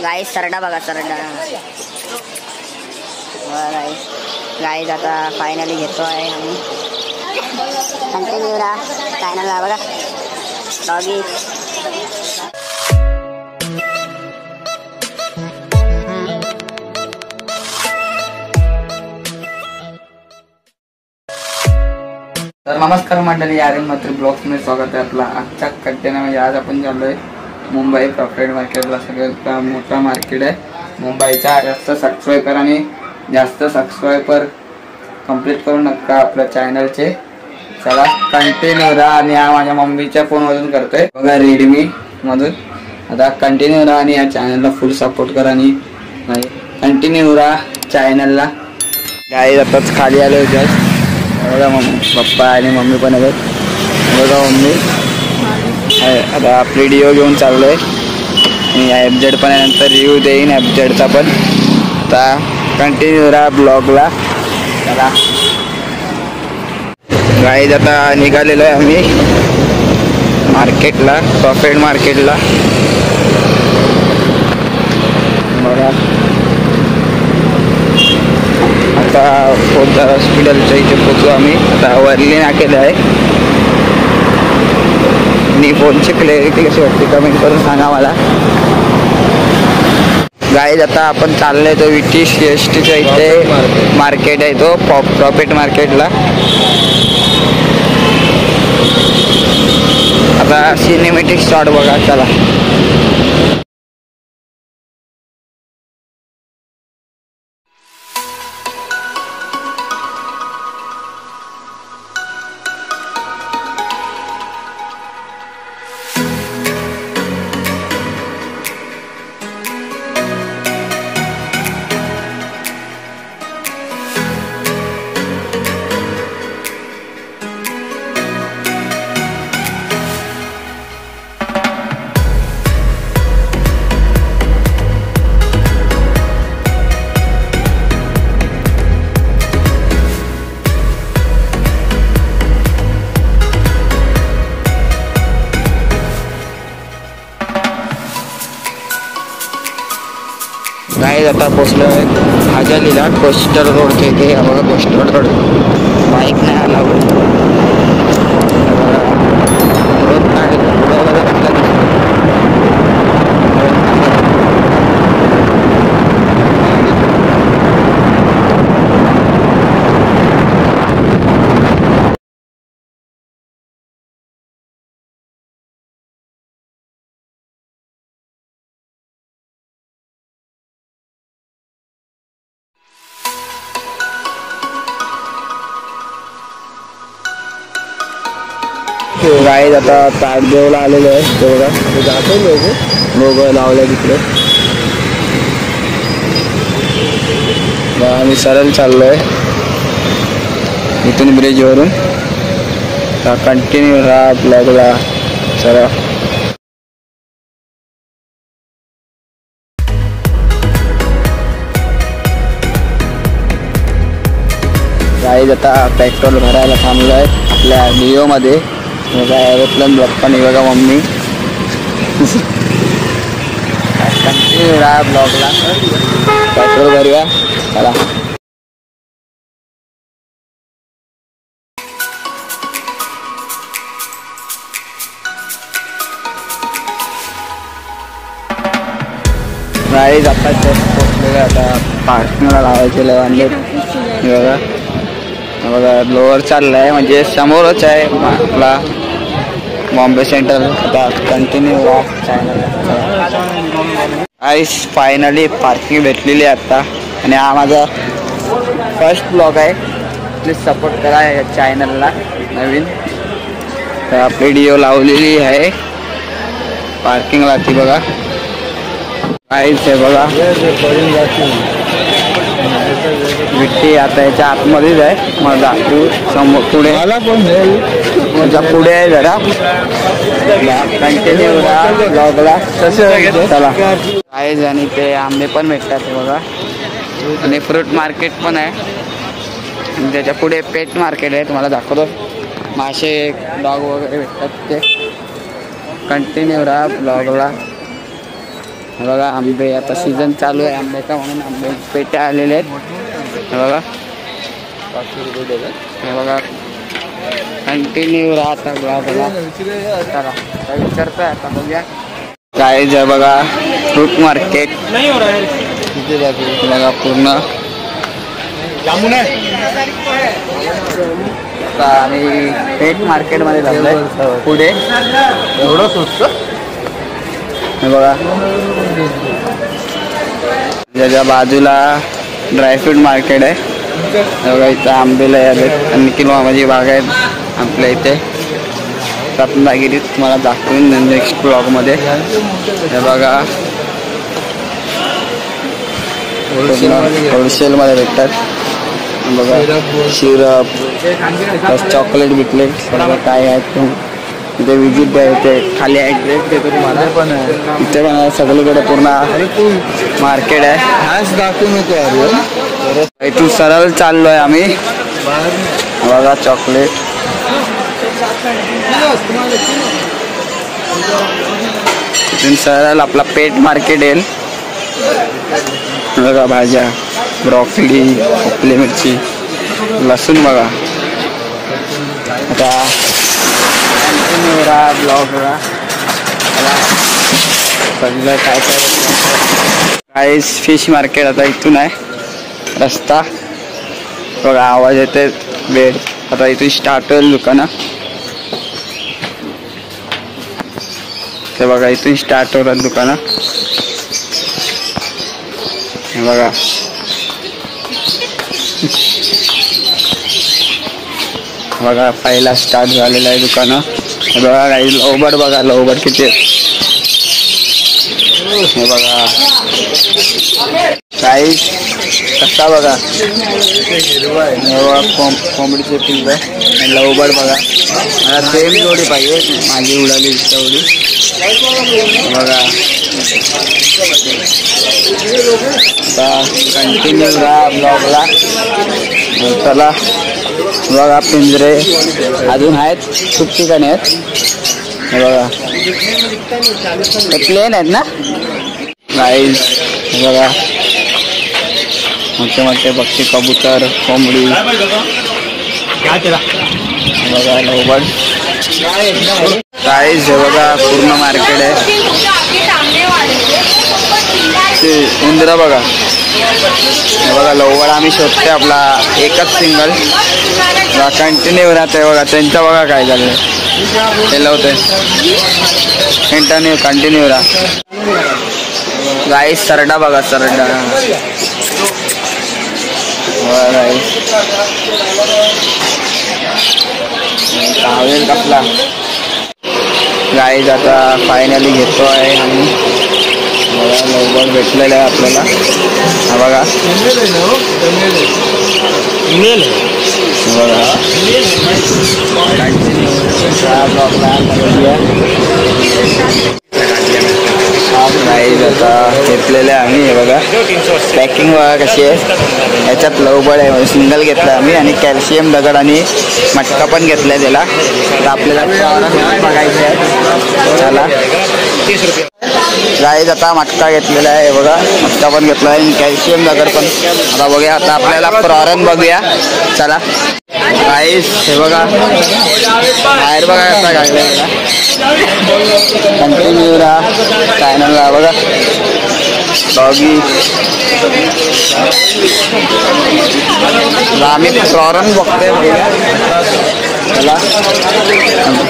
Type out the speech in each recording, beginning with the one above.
गाईस सरडा बघा सरडा. गाईज आता फायनली घेतोय आम्ही. कंटिन्यू राहा चॅनलला बघा डॉगी. तर नमस्कार मंडळी, आर्यन मात्र ब्लॉग्स मध्ये स्वागत आहे आपला. आजच्या कंटेनरमध्ये आज आपण चाललोय मुंबई प्रॉफिट मार्केटला. सगळ्यात मोठा मार्केट आहे मुंबईचा. जास्त सबस्क्रायबर आणि जास्त सबस्क्रायबर कंप्लीट करू नका आपल्या चॅनलचे. चला कंटिन्यू राहा. आणि हा माझ्या मम्मीच्या फोनमधून करतोय बघा, रेडमी मधून. आता कंटिन्यू राहा आणि या चॅनलला फुल सपोर्ट करा आणि कंटिन्यू राहा चॅनलला. गाईज आताच खाली आलोय जस्ट. बघा पप्पा आणि मम्मी पण आहेत. बघा मम्मी आता आपली डिओ घेऊन चाललोय. आणि FZ पण आहे, नंतर रिव्ह्यू देईन FZचा पण. आता कंटिन्यू राहा ब्लॉगला. चला गाईज आता निघालेलो आहे आम्ही मार्केटला, प्रॉफिट मार्केटला. बघा आता पोद्दार हॉस्पिटलच्या इथे पोचू आम्ही. आता वर्ली नाकेला आहे. आणि फोनची क्लॅरिटी कशी वाटते कमेंट करून सांगा मला. गाईज आता आपण चाललोय तो VT CSTच्या इथे मार्केट आहे तो प्रॉफिट मार्केटला. आता सिनेमॅटिक शॉट बघा. चला गाईज आता पोचलो आहे हाजालीला, कोस्टर रोडच्या इथे. बघा कोस्टर रोड. बाईक नाही आला रोड गाईज आता ताडदेवला आलेलो आहे. ते बघा जातो लोगो लावलाय तिकडे. आम्ही सरळ चाललोय इथून ब्रिजवरून. कंटिन्यू राहा ब्लॉगला. चला गाईज आता पेट्रोल भरायला थांबलोय आपल्या डिओ मध्ये. बघा एरोप्लेन ब्लॉग पण बघा मम्मी. कंटिन्यू राहा ब्लॉगला. पेट्रोल भरूया. चला गाईज आता पोचलेले. आता पार्किंगला लावायचे वांदे. बघा बघा लोअर चाललाय म्हणजे समोरच आहे आपला बॉम्बे सेंटर. आता continue channel. Ice finally parking भेटलेली आहे आता. आणि हा माझा फर्स्ट ब्लॉग आहे. प्लीज सपोर्ट करा या चॅनलला नवीन. तर आपली डिओ लावलेली आहे पार्किंगला ती. बघा आईस आहे बघा विट्टी. आता याच्या आतमध्येच आहे. मग दाखवू समोर पुढे माझ्या पुढे आहे जरा. कंटिन्यू ब्लॉगला. चला गाईज. आणि ते आंबे पण भेटतात बघा. आणि फ्रूट मार्केट पण आहे. त्याच्या पुढे पेट मार्केट आहे. तुम्हाला दाखवतो. मासे डॉग वगैरे भेटतात ते. कंटिन्यू राहा ब्लॉगला. हे बघा आंबे, आता सीझन चालू आहे आंब्याचा म्हणून आंबे पेट्या आलेले आहेत. हे बघा कंटिन्यू राहता ब्लॉगला. चला काय विचारताय आता बघूया. काय जे बघा फ्रूट मार्केट बघा पूर्ण आणि पेट मार्केटमध्ये झालंय पुढे एवढं स्वस्त. हे बघा त्याच्या बाजूला ड्रायफ्रूट मार्केट आहे. बघा इथं आंबेला आहेत आणि माझी बाग आहेत आपल्या इथे रत्नागिरीत. तुम्हाला दाखवून नेक्स्ट ब्लॉगमध्ये. हे बघा होलसेलमध्ये भेटतात. बघा सिरप चॉकलेट बिकलेट सर्व काय आहे इथे विजिट द्यायचे. खाली ॲड्रेस देतो तुम्हाला. इथे पण सगळीकडे पूर्ण मार्केट आहे. दाखवू नको इथून सरळ चाललो आहे आम्ही. बघा चॉकलेट इथून सरळ आपला पेट मार्केट येईल. बघा भाज्या ब्रॉकली, आपली मिरची, लसूण. बघा आता ब्लॉगला सगळं काय काय फिश मार्केट आता इथून आहे रस्ता. बघा आवाज येते बेड. आता इथून स्टार्ट होईल दुकानं. ते बघा इथून स्टार्ट होतात दुकानं. हे बघा बघा पहिला स्टार्ट झालेला आहे दुकानं. हे बघा काही लोबड. बघा लोबड किती. हे बघा काही कसा बघा कोंबडीचे पिल्ल आहे. लोबड बघा मला सेम जोडी पाहिजे. माझी उडाली तेवढी. बघा आता कंटिन्यू राहा ब्लॉगला. चला बघा पिंजरे अजून आहेत खूप ठिकाणी आहेत. हे बघा प्लेन आहेत ना गाईज. बघा मोठे मोठे पक्षी, कबूतर, कोंबडी. बघा लोबड गाईज. हे बघा पूर्ण मार्केट आहे. उंदरा बघा. हे बघा लोबड आम्ही शोधते आपला एकच सिंगल कंटिन्यू राहते. बघा त्यांचा बघा काय झालं ते लावते कंटिन्यू राहा. गाई सरडा बघा सरडा. गाई कसला गाईज आता फायनली घेतो आहे आम्ही. बघा लोबड भेटलेलं आहे आपल्याला. हा बघा गाईज आता घेतलेले आम्ही. हे बघा पॅकिंग बघा कशी आहे. याच्यात लोबड आहे सिंगल घेतला आम्ही आणि कॅल्शियम दगड आणि मटका पण घेतलाय त्याला. तर आपल्याला बघायचं आहे. चला गाईज आता मटका घेतलेला आहे. बघा मटका पण घेतला आहे आणि कॅल्शियम दगड पण. आता बघूया आता आपल्याला प्रॉरन बघूया. चला गाईज हे बघा बाहेर बघा कसा घालला. कंटिन्यू राहा चॅनलला. बघा डॉगी आम्ही प्रॉरन बघतोय. चला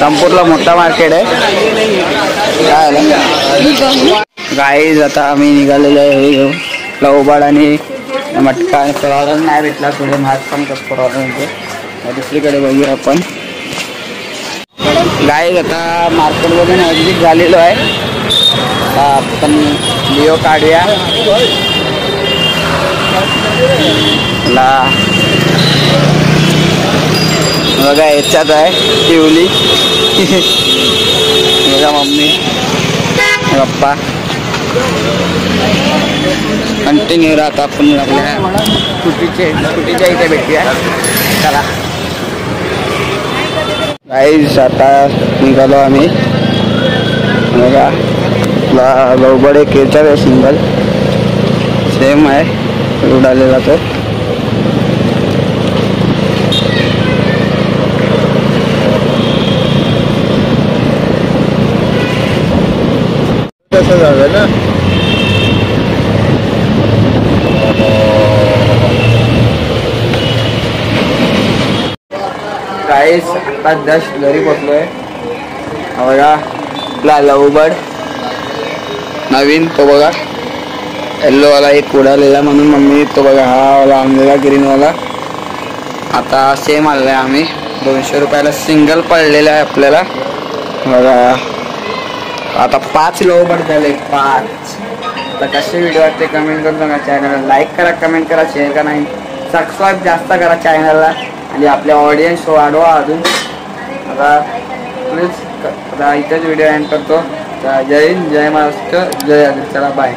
संपूर्ण मोठा मार्केट आहे. काय आलं गाईज आता आम्ही निघालेलो आहे. हे घेऊ लोबड आणि मटका आणि प्रॉरन नाही भेटला. थोडे महाग पण प्रॉरन होते. दुसरीकडे बघूया आपण. गाईज आता मार्केटमधून एक्झिट झालेलो आहे. आपण लिओ काढूया. बघा याच्यात आहे पिवली. बघा मम्मी पप्पा कंटिन्यू राहत. आपण आपल्या स्कूटीच्या इथे भेटूया. चला गाईज आता निघालो आम्ही. बघा आपला लवबड एक केचर आहे सिंगल सेम आहे उडालेला तो. कसं झालं ना गाईस. आता जस्ट घरी पोचलोय. बघा आपला लवबर्ड नवीन तो बघा येल्लो वाला एक उडालेला म्हणून मम्मी तो बघा हा वाला आणलेला ग्रीन वाला. आता सेम आणलाय आम्ही 200 रुपयाला सिंगल पडलेला आहे आपल्याला. बघा आता 5 लवबर्ड झाले 5. आता कसे व्हिडिओ वाटते कमेंट करून सांगा. चॅनलला लाईक करा, कमेंट करा, शेअर करा, नाही सबस्क्राईब जास्त करा चॅनलला आणि आपल्या ऑडियन्स वाढवा अजून. आता प्लीज आता इथेच व्हिडिओ एंड करतो. जय हिंद, जय महाराष्ट्र, जय आदित्य. चला बाय.